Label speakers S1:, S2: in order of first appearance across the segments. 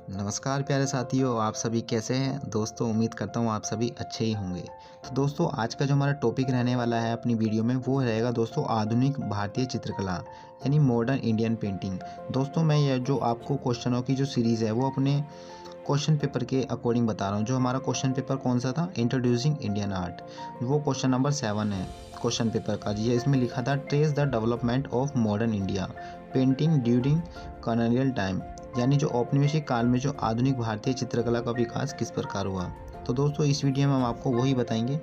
S1: नमस्कार प्यारे साथियों, आप सभी कैसे हैं दोस्तों। उम्मीद करता हूँ आप सभी अच्छे ही होंगे। तो दोस्तों आज का जो हमारा टॉपिक रहने वाला है अपनी वीडियो में वो रहेगा दोस्तों आधुनिक भारतीय चित्रकला यानी मॉडर्न इंडियन पेंटिंग। दोस्तों मैं यह जो आपको क्वेश्चनों की जो सीरीज़ है वो अपने क्वेश्चन पेपर के अकॉर्डिंग बता रहा हूँ। जो हमारा क्वेश्चन पेपर कौन सा था, इंट्रोड्यूसिंग इंडियन आर्ट, वो क्वेश्चन नंबर 7 है क्वेश्चन पेपर का। जी इसमें लिखा था trace the development of modern India painting during colonial time, यानी जो औपनिवेशिक काल में जो आधुनिक भारतीय चित्रकला का विकास किस प्रकार हुआ। तो दोस्तों इस वीडियो में हम आपको वही बताएंगे,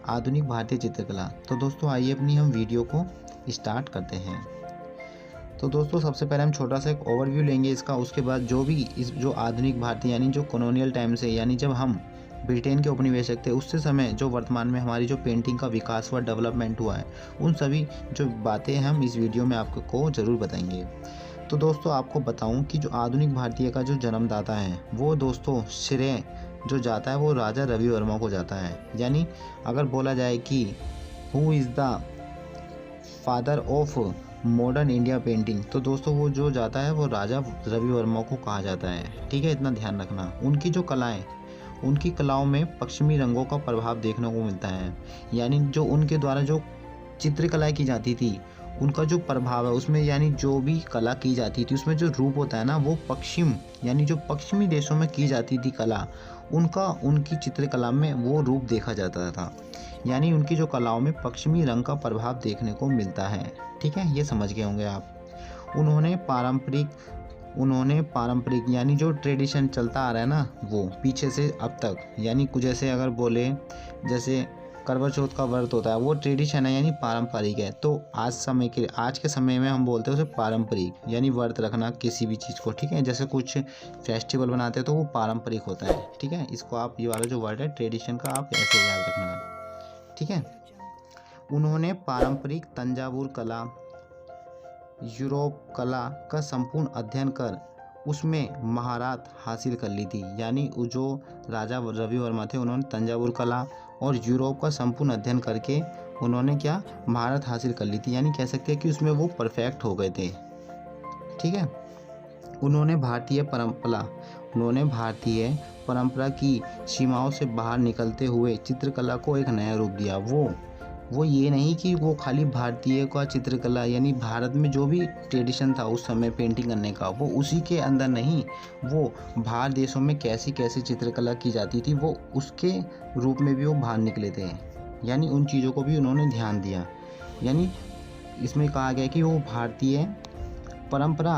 S1: आधुनिक भारतीय चित्रकला। तो दोस्तों आइए अपनी हम वीडियो को स्टार्ट करते हैं। तो दोस्तों सबसे पहले हम छोटा सा एक ओवरव्यू लेंगे इसका, उसके बाद जो भी इस जो आधुनिक भारतीय यानी जो कॉलोनियल टाइम से, यानी जब हम ब्रिटेन के उपनिवेशक थे उससे समय जो वर्तमान में हमारी जो पेंटिंग का विकास हुआ, डेवलपमेंट हुआ है, उन सभी जो बातें हम इस वीडियो में आपको ज़रूर बताएंगे। तो दोस्तों आपको बताऊं कि जो आधुनिक भारतीय का जो जन्मदाता है वो दोस्तों श्रेय जो जाता है वो राजा रवि वर्मा को जाता है। यानी अगर बोला जाए कि who is the father of modern India painting, तो दोस्तों वो जो जाता है वो राजा रवि वर्मा को कहा जाता है। ठीक है, इतना ध्यान रखना। उनकी जो कलाएं, उनकी कलाओं में पश्चिमी रंगों का प्रभाव देखने को मिलता है। यानी जो उनके द्वारा जो चित्रकलाएं की जाती थी उनका जो प्रभाव है उसमें, यानी जो भी कला की जाती थी उसमें जो रूप होता है ना वो पश्चिम यानी जो पश्चिमी देशों में की जाती थी कला, उनका उनकी चित्रकला में वो रूप देखा जाता था। यानी उनकी जो कलाओं में पश्चिमी रंग का प्रभाव देखने को मिलता है। ठीक है, ये समझ गए होंगे आप। उन्होंने पारंपरिक यानी जो ट्रेडिशन चलता आ रहा है ना वो पीछे से अब तक, यानी कुछ जैसे अगर बोले जैसे करवा चौथ का व्रत होता है वो ट्रेडिशन है यानी पारंपरिक है। तो आज के समय में हम बोलते हैं उसे पारंपरिक, यानी व्रत रखना किसी भी चीज़ को। ठीक है, जैसे कुछ फेस्टिवल बनाते हैं तो वो पारंपरिक होता है। ठीक है, इसको आप ये वाला जो वर्ड है ट्रेडिशन का आप ऐसे याद रखना। ठीक है, उन्होंने पारंपरिक तंजावुर कला, यूरोप कला का संपूर्ण अध्ययन कर उसमें महारत हासिल कर ली थी। यानी जो राजा रवि वर्मा थे उन्होंने तंजावुर कला और यूरोप का संपूर्ण अध्ययन करके उन्होंने क्या महारत हासिल कर ली थी, यानी कह सकते हैं कि उसमें वो परफेक्ट हो गए थे। ठीक है, उन्होंने भारतीय परंपरा की सीमाओं से बाहर निकलते हुए चित्रकला को एक नया रूप दिया। वो ये नहीं कि वो खाली भारतीय का चित्रकला, यानी भारत में जो भी ट्रेडिशन था उस समय पेंटिंग करने का वो उसी के अंदर नहीं, वो बाहर देशों में कैसी कैसी चित्रकला की जाती थी वो उसके रूप में भी वो बाहर निकले थे। यानी उन चीज़ों को भी उन्होंने ध्यान दिया। यानी इसमें कहा गया कि वो भारतीय परंपरा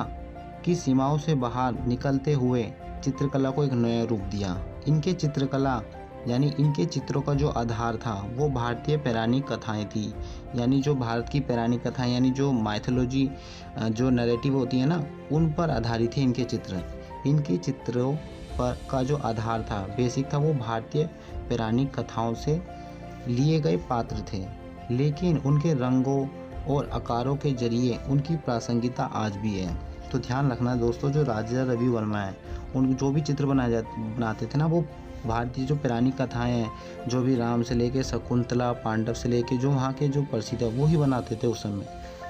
S1: की सीमाओं से बाहर निकलते हुए चित्रकला को एक नया रूप दिया। इनके चित्रकला यानी इनके चित्रों का जो आधार था वो भारतीय पौराणिक कथाएं थी। यानी जो भारत की पौराणिक कथाएं यानी जो माइथोलॉजी जो नैरेटिव होती है ना उन पर आधारित थे इनके चित्र। इनके चित्रों पर का जो आधार था बेसिक था वो भारतीय पौराणिक कथाओं से लिए गए पात्र थे, लेकिन उनके रंगों और आकारों के जरिए उनकी प्रासंगिकता आज भी है। तो ध्यान रखना दोस्तों, जो राजा रवि वर्मा है उन जो भी चित्र बनाते थे ना वो भारतीय जो पौराणिक कथाएं हैं, जो भी राम से लेके शकुंतला, पांडव से लेके जो वहाँ के जो प्रसिद्ध है वो ही बनाते थे उस समय।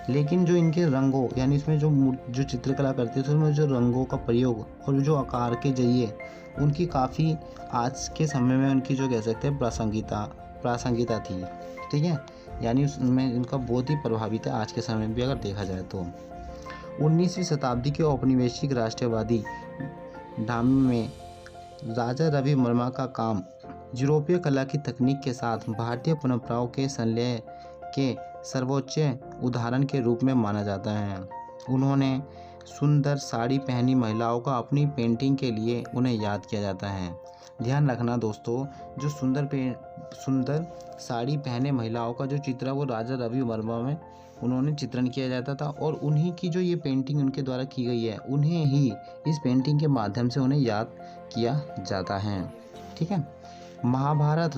S1: लेकिन जो इनके रंगों यानी इसमें जो चित्रकला करते थे उसमें जो रंगों का प्रयोग और जो आकार के जरिए उनकी काफ़ी आज के समय में उनकी जो कह सकते हैं प्रासंगिकता थी। ठीक है, यानी उसमें इनका बहुत ही प्रभावित है आज के समय में भी अगर देखा जाए तो। 19वीं शताब्दी के औपनिवेशिक राष्ट्रवादी ढांचे में राजा रवि वर्मा का काम यूरोपीय कला की तकनीक के साथ भारतीय परंपराओं के संलय के सर्वोच्च उदाहरण के रूप में माना जाता है। उन्होंने सुंदर साड़ी पहनी महिलाओं का अपनी पेंटिंग के लिए उन्हें याद किया जाता है। ध्यान रखना दोस्तों, जो सुंदर साड़ी पहने महिलाओं का जो चित्र है वो राजा रवि वर्मा में उन्होंने चित्रण किया जाता था, और उन्हीं की जो ये पेंटिंग उनके द्वारा की गई है उन्हें ही इस पेंटिंग के माध्यम से उन्हें याद किया जाता है। ठीक है, महाभारत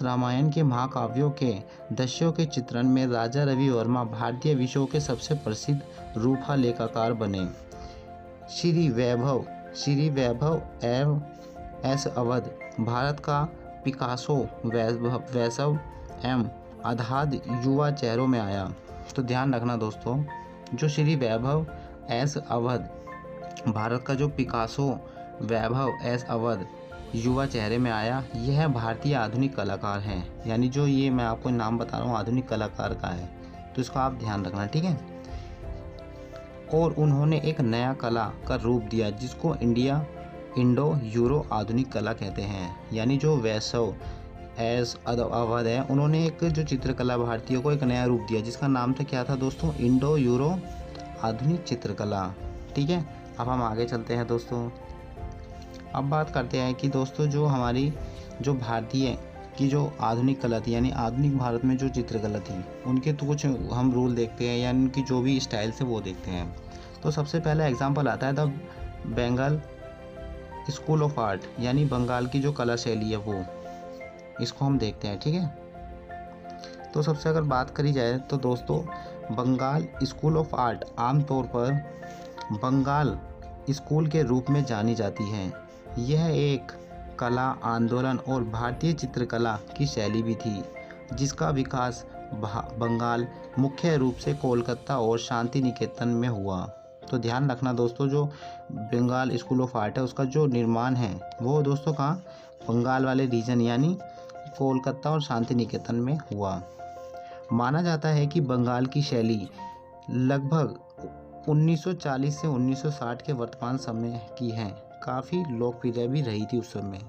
S1: रामायण के महाकाव्यों के दृश्यों के चित्रण में राजा रवि वर्मा भारतीय विषयों के सबसे प्रसिद्ध रूपा लेखाकार बने। श्री वैभव एवं एस अवध भारत का पिकासो वैभव एवं आधाद युवा चेहरों में आया। तो ध्यान रखना दोस्तों, जो श्री वैभव एस अवध भारत का जो पिकासो, वैभव एस अवध युवा चेहरे में आया, यह भारतीय आधुनिक कलाकार हैं। यानी जो ये मैं आपको नाम बता रहा हूँ आधुनिक कलाकार का है, तो इसका आप ध्यान रखना, ठीक है। और उन्होंने एक नया कला का रूप दिया जिसको इंडो यूरो आधुनिक कला कहते हैं। यानी जो वैभव एस अवध है, उन्होंने एक जो चित्रकला भारतीय को एक नया रूप दिया जिसका नाम था क्या था दोस्तों, इंडो यूरो आधुनिक चित्रकला, ठीक है। अब हम आगे चलते हैं दोस्तों। अब बात करते हैं कि दोस्तों जो हमारी जो भारतीय की जो आधुनिक कला थी, यानी आधुनिक भारत में जो चित्रकला थी, उनके तो कुछ हम रूल देखते हैं, यानी उनकी जो भी स्टाइल से वो देखते हैं। तो सबसे पहला एग्जांपल आता है the Bengal school of art, यानी बंगाल की जो कला शैली है वो, इसको हम देखते हैं, ठीक है। तो सबसे अगर बात करी जाए तो दोस्तों बंगाल स्कूल ऑफ आर्ट आमतौर पर बंगाल स्कूल के रूप में जानी जाती है। यह एक कला आंदोलन और भारतीय चित्रकला की शैली भी थी जिसका विकास बंगाल मुख्य रूप से कोलकाता और शांति निकेतन में हुआ। तो ध्यान रखना दोस्तों, जो बंगाल स्कूल ऑफ आर्ट है उसका जो निर्माण है वो दोस्तों कहाँ, बंगाल वाले रीजन यानी कोलकाता और शांति निकेतन में हुआ। माना जाता है कि बंगाल की शैली लगभग 1940 से 1960 के वर्तमान समय की है, काफ़ी लोकप्रिय भी रही थी उस समय।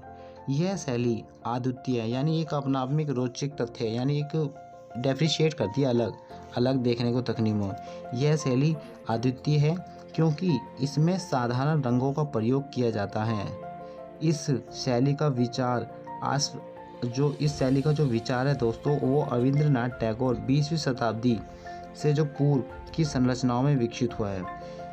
S1: यह शैली अद्वितीय है, यानी एक अपना आप में एक रोचक तथ्य है, यानी एक डिफरेंशिएट करती है, अलग अलग देखने को तकनीकों। यह शैली अद्वितीय है क्योंकि इसमें साधारण रंगों का प्रयोग किया जाता है। इस शैली का विचार है दोस्तों वो रविंद्रनाथ टैगोर 20वीं शताब्दी से जो पूर्व की संरचनाओं में विकसित हुआ है।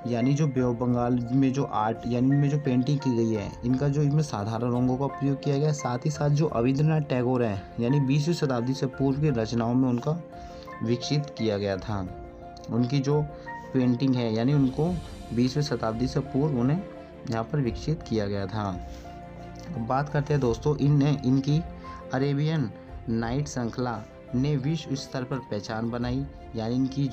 S1: यानी जो बंगाल में जो आर्ट यानी में जो पेंटिंग की गई है, इनका जो इसमें साधारण रंगों का प्रयोग किया गया, साथ ही साथ जो रविंद्रनाथ टैगोर हैं यानी 20वीं शताब्दी से पूर्व की रचनाओं में उनका विकसित किया गया था। उनकी जो पेंटिंग है यानी उनको 20वीं शताब्दी से पूर्व उन्हें यहाँ पर विकसित किया गया था। बात करते हैं दोस्तों इनकी अरेबियन नाइट श्रृंखला ने विश्व स्तर पर पहचान बनाई। यानी इनकी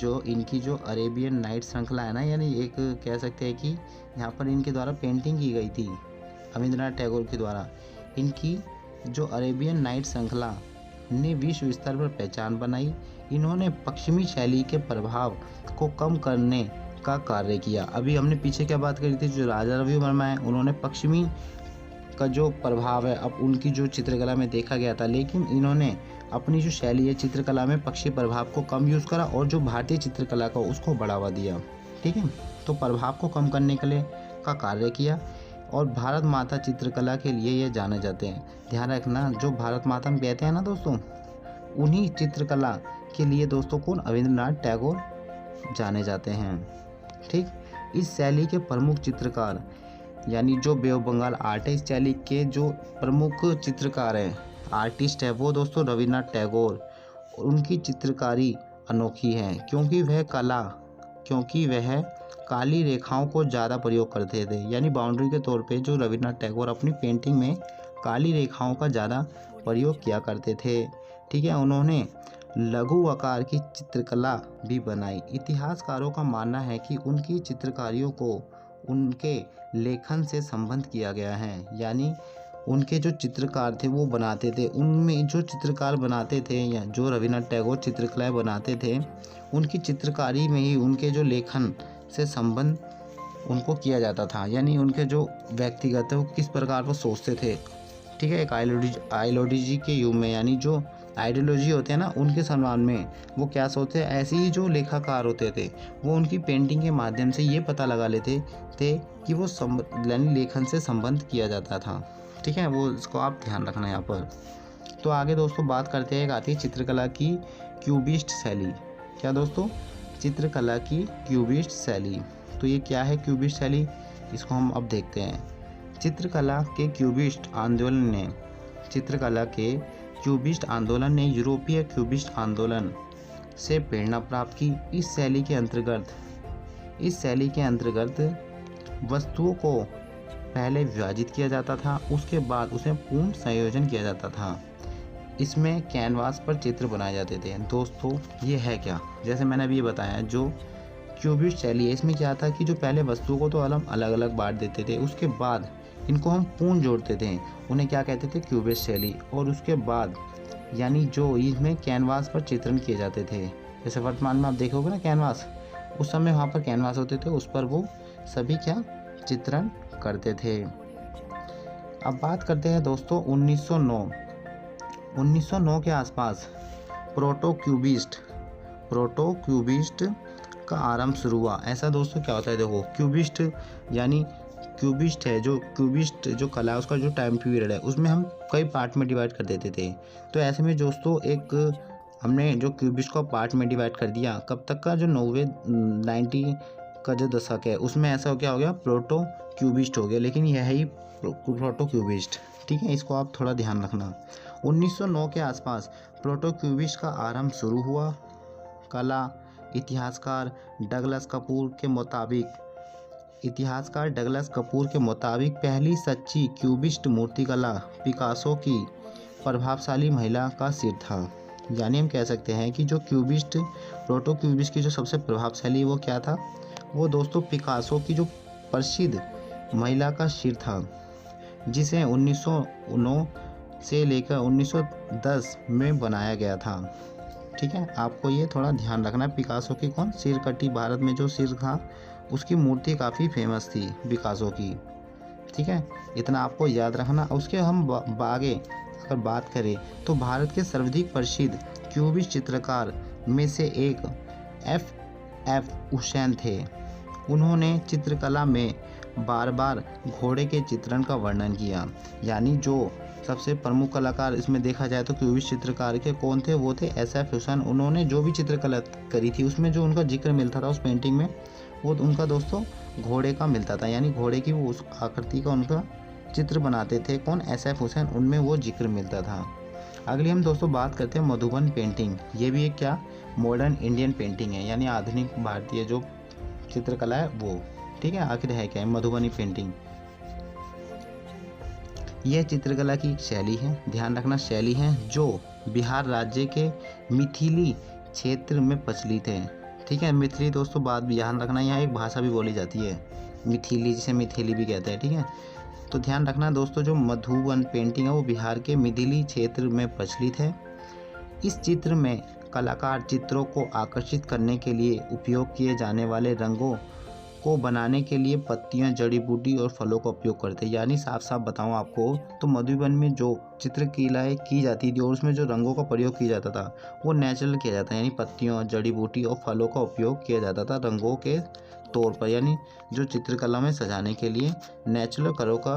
S1: जो अरेबियन नाइट श्रृंखला है ना, यानी एक कह सकते हैं कि यहाँ पर इनके द्वारा पेंटिंग की गई थी रविंद्रनाथ टैगोर के द्वारा। इनकी जो अरेबियन नाइट श्रृंखला ने विश्व स्तर पर पहचान बनाई। इन्होंने पश्चिमी शैली के प्रभाव को कम करने का कार्य किया। अभी हमने पीछे क्या बात करी थी, जो राजा रवि वर्मा है उन्होंने पश्चिमी का जो प्रभाव है अब उनकी जो चित्रकला में देखा गया था, लेकिन इन्होंने अपनी जो शैली है चित्रकला में पश्चिमी प्रभाव को कम यूज़ करा और जो भारतीय चित्रकला का उसको बढ़ावा दिया, ठीक है। तो प्रभाव को कम करने के लिए का कार्य किया और भारत माता चित्रकला के लिए ये जाने जाते हैं। ध्यान रखना, जो भारत माता हम कहते हैं ना दोस्तों, उन्हीं चित्रकला के लिए दोस्तों कौन, रविंद्रनाथ टैगोर जाने जाते हैं, ठीक। इस शैली के प्रमुख चित्रकार यानी जो बंगाल आर्ट है, इस शैली के जो प्रमुख चित्रकार हैं, आर्टिस्ट है वो दोस्तों रविन्द्रनाथ टैगोर। उनकी चित्रकारी अनोखी है क्योंकि वह काली रेखाओं को ज़्यादा प्रयोग करते थे। यानी बाउंड्री के तौर पे जो रविन्द्रनाथ टैगोर अपनी पेंटिंग में काली रेखाओं का ज़्यादा प्रयोग किया करते थे, ठीक है। उन्होंने लघु आकार की चित्रकला भी बनाई। इतिहासकारों का मानना है कि उनकी चित्रकारियों को उनके लेखन से संबंध किया गया है। यानी उनके जो चित्रकार थे वो बनाते थे, उनमें जो चित्रकार बनाते थे या जो रविन्द्रनाथ टैगोर चित्रकलाएँ बनाते थे, उनकी चित्रकारी में ही उनके जो लेखन से संबंध उनको किया जाता था। यानी उनके जो व्यक्तिगत है वो किस प्रकार वो सोचते थे, ठीक है। एक आइडियोलॉजी के युग में, यानी जो आइडियोलॉजी होते हैं ना उनके सम्मान में वो क्या सोचते हैं, ऐसे ही जो लेखाकार होते थे वो उनकी पेंटिंग के माध्यम से ये पता लगा लेते थे कि वो लेखन से संबंध किया जाता था, ठीक है। वो इसको आप ध्यान रखना यहाँ पर। तो आगे दोस्तों बात करते हैं, एक आती है चित्रकला की क्यूबिस्ट शैली। क्या दोस्तों, चित्रकला की क्यूबिस्ट शैली। तो ये क्या है क्यूबिस्ट शैली, इसको हम अब देखते हैं। चित्रकला के क्यूबिस्ट आंदोलन ने यूरोपीय क्यूबिस्ट आंदोलन से प्रेरणा प्राप्त की। इस शैली के अंतर्गत वस्तुओं को पहले विभाजित किया जाता था, उसके बाद उसे पूर्ण संयोजन किया जाता था। इसमें कैनवास पर चित्र बनाए जाते थे। दोस्तों ये है क्या, जैसे मैंने अभी ये बताया, जो क्यूबिस्ट शैली है। इसमें क्या था कि जो पहले वस्तुओं को तो अलग अलग बांट देते थे, उसके बाद इनको हम पूर्ण जोड़ते थे, उन्हें क्या कहते थे, क्यूबिस्ट शैली। और उसके बाद यानी जो इसमें कैनवास पर चित्रण किए जाते थे, जैसे वर्तमान में आप देखोगे ना कैनवास, उस समय वहाँ पर कैनवास होते थे, उस पर वो सभी क्या चित्रण करते थे। अब बात करते हैं दोस्तों 1909 के आसपास प्रोटो क्यूबिस्ट का आरंभ शुरू हुआ। ऐसा दोस्तों क्या होता है, देखो क्यूबिस्ट यानी क्यूबिस्ट है, जो क्यूबिस्ट जो कला है उसका जो टाइम पीरियड है उसमें हम कई पार्ट में डिवाइड कर देते थे। तो ऐसे में दोस्तों एक हमने जो क्यूबिस्ट को पार्ट में डिवाइड कर दिया, कब तक का, जो 90 का जो दशक है उसमें ऐसा क्या हो गया, प्रोटो क्यूबिस्ट हो गया। लेकिन यह ही प्रोटो क्यूबिस्ट, ठीक है, इसको आप थोड़ा ध्यान रखना। 1909 के आसपास प्रोटो क्यूबिस्ट का आरंभ शुरू हुआ। कला इतिहासकार डगलस कपूर के मुताबिक पहली सच्ची क्यूबिस्ट मूर्तिकला पिकासो की प्रभावशाली महिला का सिर था। यानी हम कह सकते हैं कि जो प्रोटो क्यूबिस्ट की जो सबसे प्रभावशाली वो क्या था, वो दोस्तों पिकासो की जो प्रसिद्ध महिला का सिर था, जिसे 1909 से लेकर 1910 में बनाया गया था। ठीक है, आपको ये थोड़ा ध्यान रखना है। पिकासो की कौन, सिर कटी, भारत में जो सिर था उसकी मूर्ति काफ़ी फेमस थी पिकासो की। ठीक है, इतना आपको याद रखना। उसके हम आगे अगर बात करें तो भारत के सर्वाधिक प्रसिद्ध क्यूबिस्ट चित्रकार में से एक F हुसैन थे। उन्होंने चित्रकला में बार बार घोड़े के चित्रण का वर्णन किया। यानी जो सबसे प्रमुख कलाकार इसमें देखा जाए तो क्यूबिस्ट चित्रकार के कौन थे, वो थे SF हुसैन। उन्होंने जो भी चित्रकला करी थी उसमें जो उनका जिक्र मिलता था उस पेंटिंग में, वो उनका दोस्तों घोड़े का मिलता था। यानी घोड़े की वो उस आकृति का उनका चित्र बनाते थे कौन, SF हुसैन, उनमें वो जिक्र मिलता था। अगली हम दोस्तों बात करते हैं मधुबन पेंटिंग। ये भी एक क्या मॉडर्न इंडियन पेंटिंग है, यानी आधुनिक भारतीय जो चित्रकला है वो। ठीक है, आखिर है क्या है मधुबनी पेंटिंग। यह चित्रकला की एक शैली है, ध्यान रखना शैली है, जो बिहार राज्य के मिथिली क्षेत्र में प्रचलित है। ठीक है, मिथिली दोस्तों बात भी ध्यान रखना, यहाँ एक भाषा भी बोली जाती है मिथिली, जिसे मिथिली भी कहते हैं। ठीक है, तो ध्यान रखना दोस्तों, जो मधुबन पेंटिंग है वो बिहार के मिथिली क्षेत्र में प्रचलित है। इस चित्र में कलाकार चित्रों को आकर्षित करने के लिए उपयोग किए जाने वाले रंगों को बनाने के लिए पत्तियां, जड़ी बूटी और फलों का उपयोग करते हैं। यानी साफ साफ बताऊं आपको तो मधुबन में जो चित्रकलाएँ की जाती थी और उसमें जो रंगों का प्रयोग किया जाता था वो नेचुरल किया जाता है, यानी पत्तियों, जड़ी बूटी और फलों का उपयोग किया जाता था रंगों के तौर पर। यानी जो चित्रकला में सजाने के लिए नेचुरल कलरों का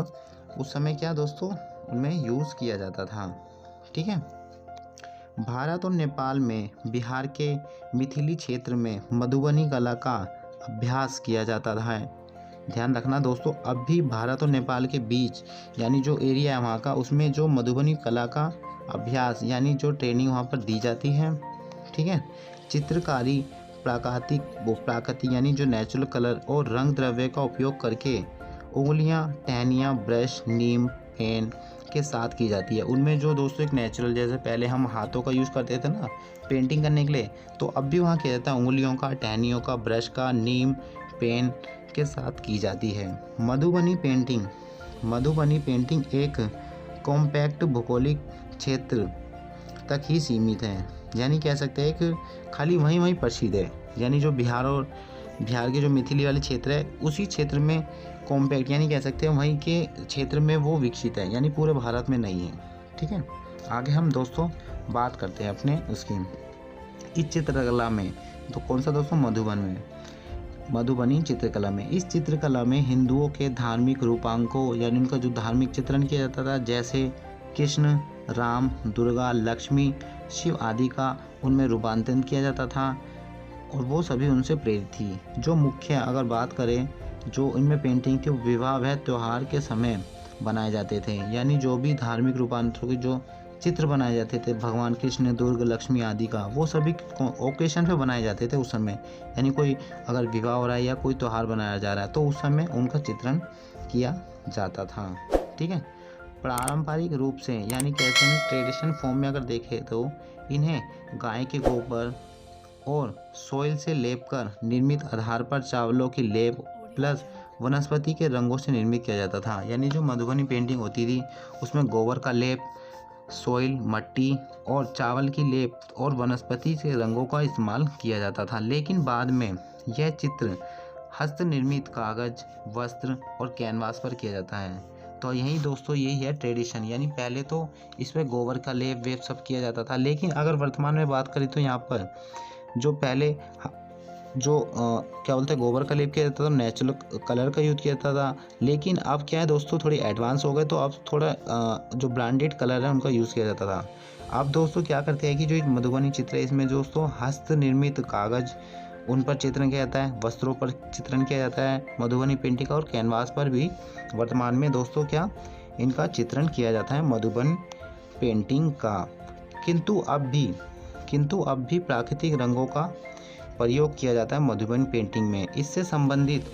S1: उस समय क्या दोस्तों उनमें यूज़ किया जाता था। ठीक है, भारत और नेपाल में बिहार के मिथिली क्षेत्र में मधुबनी कला का अभ्यास किया जाता है। ध्यान रखना दोस्तों, अब भी भारत और नेपाल के बीच यानी जो एरिया है वहाँ का, उसमें जो मधुबनी कला का अभ्यास यानी जो ट्रेनिंग वहाँ पर दी जाती है। ठीक है, चित्रकारी प्राकृतिक यानी जो नेचुरल कलर और रंग द्रव्य का उपयोग करके उंगलियाँ, टहनियाँ, ब्रश, नीम, पेन के साथ की जाती है। उनमें जो दोस्तों एक नेचुरल, जैसे पहले हम हाथों का यूज़ करते थे ना पेंटिंग करने के लिए, तो अब भी वहाँ किया जाता है उंगलियों का, टहनियों का, ब्रश का, नीम, पेन के साथ की जाती है। मधुबनी पेंटिंग एक कॉम्पैक्ट भौगोलिक क्षेत्र तक ही सीमित है, यानी कह सकते हैं कि खाली वहीं प्रसिद्ध है। यानी जो बिहार के जो मिथिली वाले क्षेत्र है उसी क्षेत्र में कॉम्पैक्ट यानी कह सकते हैं वहीं के क्षेत्र में वो विकसित है, यानी पूरे भारत में नहीं है। ठीक है, आगे हम दोस्तों बात करते हैं अपने उसकी इस चित्रकला में। तो कौन सा दोस्तों, मधुबनी चित्रकला में। इस चित्रकला में हिंदुओं के धार्मिक रूपांकों यानी उनका जो धार्मिक चित्रण किया जाता था, जैसे कृष्ण, राम, दुर्गा, लक्ष्मी, शिव आदि का उनमें रूपांतरण किया जाता था और वो सभी उनसे प्रेरित थी। जो मुख्य अगर बात करें जो इनमें पेंटिंग थी, विवाह व त्यौहार के समय बनाए जाते थे। यानी जो भी धार्मिक रूपांतरों के जो चित्र बनाए जाते थे भगवान कृष्ण, दुर्गा, लक्ष्मी आदि का, वो सभी ओकेशन पे बनाए जाते थे उस समय। यानी कोई अगर विवाह हो रहा है या कोई त्यौहार बनाया जा रहा है तो उस समय उनका चित्रण किया जाता था। ठीक है, पारंपरिक रूप से यानी कहते हैं ट्रेडिशन फॉर्म में अगर देखें तो इन्हें गाय के गोबर और सोइल से लेप कर निर्मित आधार पर चावलों की लेप प्लस वनस्पति के रंगों से निर्मित किया जाता था। यानी जो मधुबनी पेंटिंग होती थी उसमें गोबर का लेप, सोइल मट्टी और चावल की लेप और वनस्पति के रंगों का इस्तेमाल किया जाता था। लेकिन बाद में यह चित्र हस्त निर्मित कागज, वस्त्र और कैनवास पर किया जाता है। तो यही दोस्तों यही है ट्रेडिशन। यानी पहले तो इसमें गोबर का लेप वेप सब किया जाता था, लेकिन अगर वर्तमान में बात करें तो यहाँ पर जो पहले जो क्या बोलते हैं गोबर का लेप किया जाता था, नेचुरल कलर का यूज़ किया जाता था। लेकिन अब क्या है दोस्तों थोड़ी एडवांस हो गए, तो अब थोड़ा जो ब्रांडेड कलर है उनका यूज़ किया जाता था। अब दोस्तों क्या करते हैं कि जो मधुबनी चित्र है इसमें दोस्तों हस्त निर्मित कागज उन पर चित्रण किया जाता है, वस्त्रों पर चित्रण किया जाता है मधुबनी पेंटिंग का, और कैनवास पर भी वर्तमान में दोस्तों क्या इनका चित्रण किया जाता है मधुबन पेंटिंग का। किंतु अब भी प्राकृतिक रंगों का प्रयोग किया जाता है मधुबन पेंटिंग में। इनसे संबंधित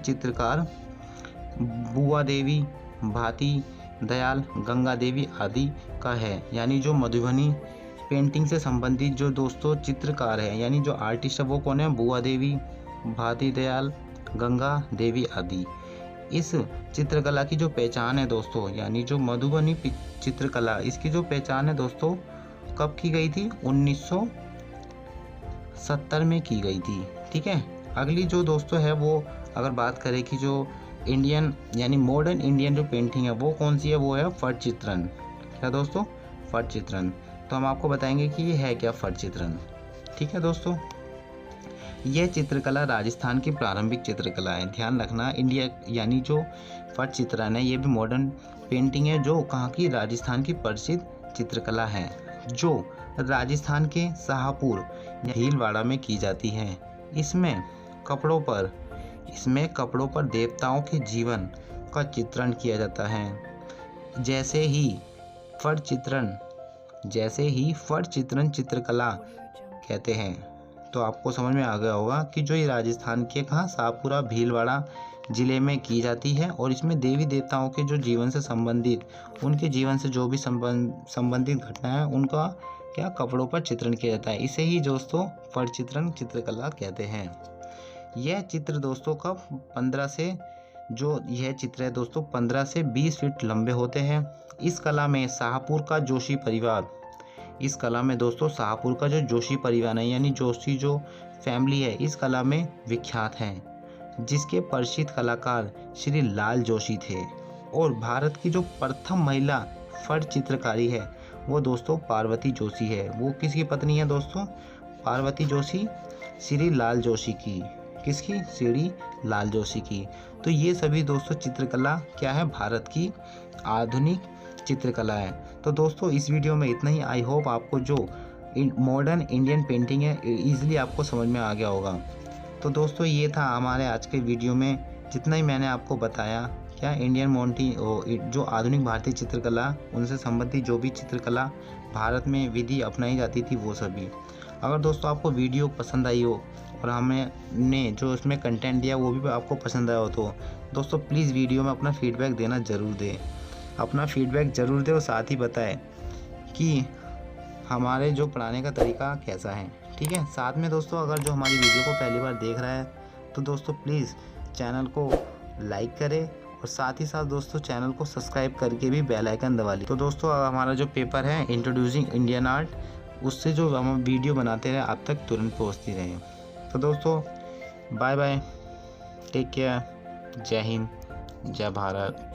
S1: चित्रकार बुआ देवी, भाती दयाल, गंगा देवी आदि का है। यानी जो मधुबनी पेंटिंग से संबंधित जो दोस्तों चित्रकार है यानी जो आर्टिस्ट है वो कौन है? बुआ देवी, भाती दयाल, गंगा देवी आदि। इस चित्रकला की जो पहचान है दोस्तों यानी जो मधुबनी चित्रकला इसकी जो पहचान है दोस्तों कब की गई थी? 1970 में की गई थी। ठीक है। अगली जो दोस्तों है वो अगर बात करें कि जो इंडियन यानी मॉडर्न इंडियन जो पेंटिंग है वो कौन सी है? वो है फट चित्रण। क्या दोस्तों? फट चित्रण। तो हम आपको बताएंगे कि ये है क्या फट चित्रण। ठीक है दोस्तों, यह चित्रकला राजस्थान की प्रारंभिक चित्रकला है। ध्यान रखना इंडिया यानी जो फट चित्रण है ये भी मॉडर्न पेंटिंग है जो कहाँ की? राजस्थान की प्रसिद्ध चित्रकला है जो राजस्थान के शाहपुर भीलवाड़ा में की जाती है। इसमें कपड़ों पर देवताओं के जीवन का चित्रण किया जाता है। जैसे ही फट चित्रण चित्रकला कहते हैं। तो आपको समझ में आ गया होगा कि जो ये राजस्थान के कहाँ शाहपुरा भीलवाड़ा जिले में की जाती है और इसमें देवी देवताओं के जो जीवन से संबंधित उनके जीवन से जो भी संबंधित घटना है उनका क्या कपड़ों पर चित्रण किया जाता है। इसे ही दोस्तों फट चित्रण चित्रकला कहते हैं। यह चित्र दोस्तों कब 15 से जो यह चित्र है दोस्तों 15 से 20 फीट लंबे होते हैं। इस कला में शाहपुर का जोशी परिवार है यानी जोशी जो फैमिली है इस कला में विख्यात है, जिसके प्रसिद्ध कलाकार श्री लाल जोशी थे। और भारत की जो प्रथम महिला फट चित्रकारी है वो दोस्तों पार्वती जोशी है। वो किसकी पत्नी है दोस्तों? पार्वती जोशी श्री लाल जोशी की। किसकी? श्री लाल जोशी की। तो ये सभी दोस्तों चित्रकला क्या है? भारत की आधुनिक चित्रकला है। तो दोस्तों इस वीडियो में इतना ही। आई होप आपको जो मॉडर्न इंडियन पेंटिंग है इजीली आपको समझ में आ गया होगा। तो दोस्तों ये था हमारे आज के वीडियो में जितना ही मैंने आपको बताया क्या इंडियन जो आधुनिक भारतीय चित्रकला उनसे संबंधित जो भी चित्रकला भारत में विधि अपनाई जाती थी वो सभी। अगर दोस्तों आपको वीडियो पसंद आई हो और हमने जो इसमें कंटेंट दिया वो भी आपको पसंद आया हो तो दोस्तों प्लीज़ वीडियो में अपना फीडबैक देना ज़रूर दें। और साथ ही बताएं कि हमारे जो पढ़ाने का तरीका कैसा है। ठीक है। साथ में दोस्तों अगर जो हमारी वीडियो को पहली बार देख रहा है तो दोस्तों प्लीज़ चैनल को लाइक करें और साथ ही साथ दोस्तों चैनल को सब्सक्राइब करके भी बेल आइकन दबा लीजिए। तो दोस्तों हमारा जो पेपर है इंट्रोड्यूसिंग इंडियन आर्ट उससे जो हम वीडियो बनाते रहे आप तक तुरंत पहुँचती रहे। तो दोस्तों बाय बाय, टेक केयर, जय हिंद, जय भारत।